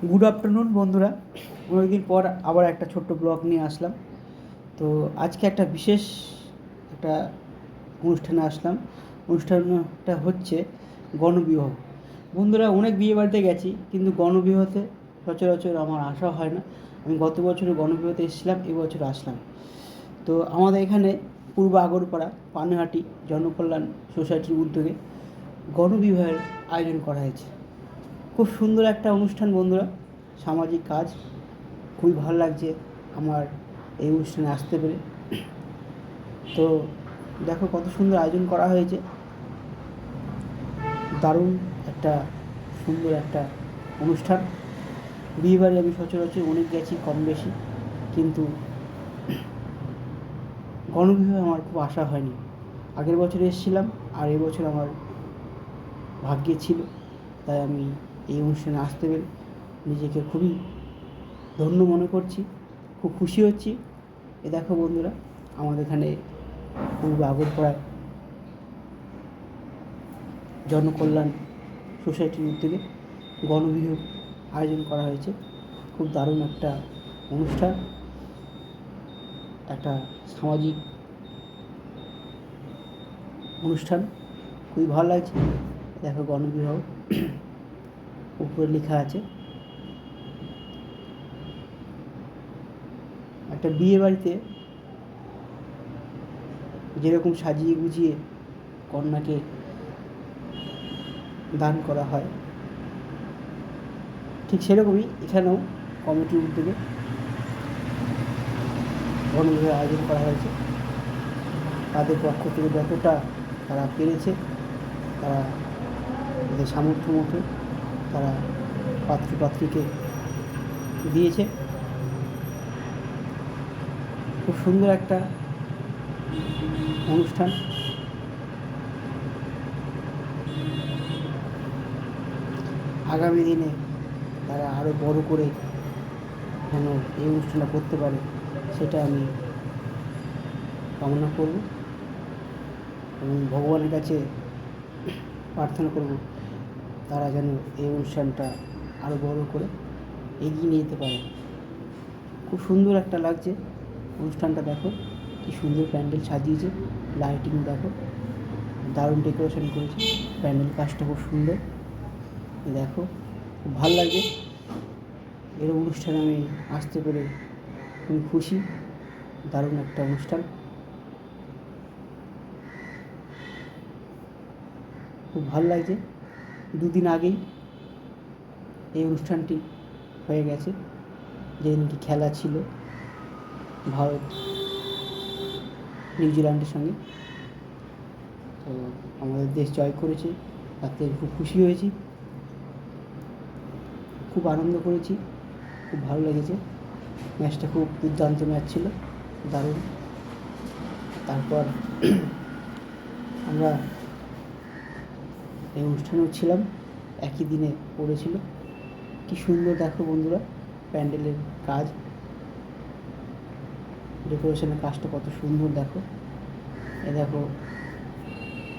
Good afternoon বন্ধুরা। অনেকদিন পর আবার একটা ছোট্ট ব্লগ নিয়ে আসলাম। তো আজকে একটা বিশেষ একটা অনুষ্ঠানে আসলাম। অনুষ্ঠানটা হচ্ছে গণবিবাহ। বন্ধুরা, অনেক বিয়ে বাড়িতে গেছি, কিন্তু গণবিবাহতে সচরাচর আমার আসা হয় না। আমি গত বছরে গণবিবাহতে এসেছিলাম, এবছর আসলাম। তো আমাদের এখানে পূর্ব আগরপাড়া পানিহাটি জনকল্যাণ সোসাইটির উদ্যোগে গণবিবাহের আয়োজন করা হয়েছে। খুব সুন্দর একটা অনুষ্ঠান বন্ধুরা, সামাজিক কাজ। খুবই ভালো লাগছে আমার এই অনুষ্ঠানে আসতে পেরে। তো দেখো কত সুন্দর আয়োজন করা হয়েছে, দারুণ একটা সুন্দর একটা অনুষ্ঠান। বিয়েবাড়ি আমি সচরাচর অনেক গেছি, কম বেশি, কিন্তু গণবিবাহে আমার খুব আশা হয়নি। আগের বছর এসেছিলাম, আর এবছর আমার ভাগ্যে ছিল, তাই আমি এই অনুষ্ঠানে আসতে পেরে নিজেকে খুবই ধন্য মনে করছি, খুব খুশি হচ্ছি। এ দেখো বন্ধুরা, আমাদের এখানে পূর্ব আগরপাড়ায় জনকল্যাণ সোসাইটির উদ্যোগে গণবিবাহ আয়োজন করা হয়েছে। খুব দারুণ একটা অনুষ্ঠান, একটা সামাজিক অনুষ্ঠান, খুবই ভালো লাগছে। দেখো গণবিবাহ উপরে লেখা আছে। একটা বিয়ে বাড়িতে যেরকম সাজিয়ে গুজিয়ে কন্যাকে দান করা হয়, ঠিক সেরকমই এখানেও কমিটির উদ্যোগে গণবিবাহের আয়োজন করা হয়েছে। তাদের পক্ষ থেকে যতটা তারা পেরেছে, তারা তাদের সামর্থ্য মতো তারা পাত্রপাত্রীকে দিয়েছে। খুব সুন্দর একটা অনুষ্ঠান। আগামী দিনে তারা আরও বড় করে যেন এই অনুষ্ঠানটা করতে পারে, সেটা আমি কামনা করব এবং ভগবানের কাছে প্রার্থনা করব তারা যেন এই অনুষ্ঠানটা আরও বড় করে এগিয়ে নিয়ে যেতে পারে। খুব সুন্দর একটা লাগছে অনুষ্ঠানটা। দেখো কী সুন্দর প্যান্ডেল সাজিয়েছে, লাইটিং দেখো, দারুণ ডেকোরেশন করেছে, প্যান্ডেল কাজটা খুব সুন্দর। দেখো খুব ভালো লাগে, এর অনুষ্ঠানে আমি আসতে পেরে খুবই খুশি। দারুণ একটা অনুষ্ঠান, খুব ভালো লাগছে। দুদিন আগেই এই অনুষ্ঠানটি হয়ে গেছে, যেদিনটি খেলা ছিল ভারত নিউজিল্যান্ডের সঙ্গে। তো আমাদের দেশ জয় করেছে, তাতে খুব খুশি হয়েছি, খুব আনন্দ করেছি, খুব ভালো লেগেছে। ম্যাচটা খুব দুর্দান্ত ম্যাচ ছিল, দারুণ। তারপর আমরা এই অনুষ্ঠানেও ছিলাম, একই দিনে পড়েছিল। কী সুন্দর দেখো বন্ধুরা, প্যান্ডেলের কাজ, ডেকোরেশনের কাজটা কত সুন্দর দেখো। এ দেখো,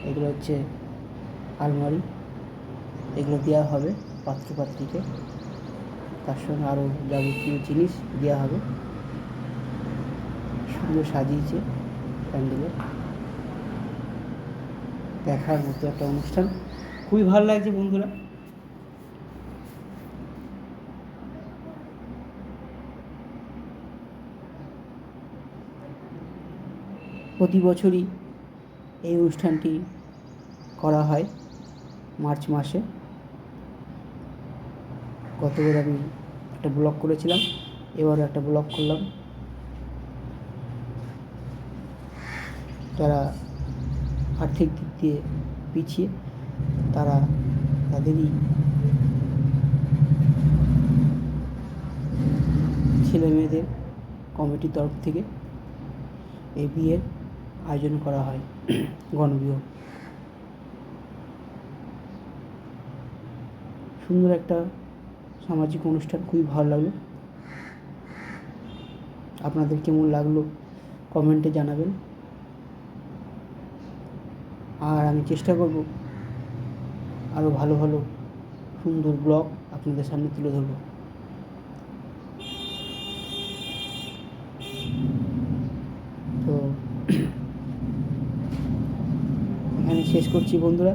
এগুলো হচ্ছে আলমারি, এগুলো দেওয়া হবে পাত্রপাত্রীকে, তার সঙ্গে আরও যাবতীয় জিনিস দেওয়া হবে। সুন্দর সাজিয়েছে প্যান্ডেলে, দেখার মতো একটা অনুষ্ঠান, খুবই ভালো লাগছে বন্ধুরা। প্রতি বছরই এই অনুষ্ঠানটি করা হয় মার্চ মাসে। গতবার আমি একটা ব্লগ করেছিলাম, এবারও একটা ব্লগ করলাম। যারা আর্থিক দিক দিয়ে পিছিয়ে, তারা তাদেরই ছেলে মেয়েদের কমিটির তরফ থেকে এই বিয়ের আয়োজন করা হয়, গণবিবাহ। সুন্দর একটা সামাজিক অনুষ্ঠান, খুবই ভালো লাগলো। আপনাদের কেমন লাগলো কমেন্টে জানাবেন, আর আমি চেষ্টা করব আরও ভালো ভালো সুন্দর ব্লগ আপনাদের সামনে তুলে ধরব। এখানে শেষ করছি বন্ধুরা।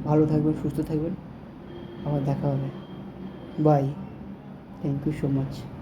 ভালো থাকবেন, সুস্থ থাকবেন, আবার দেখা হবে। Bye. Thank you so much.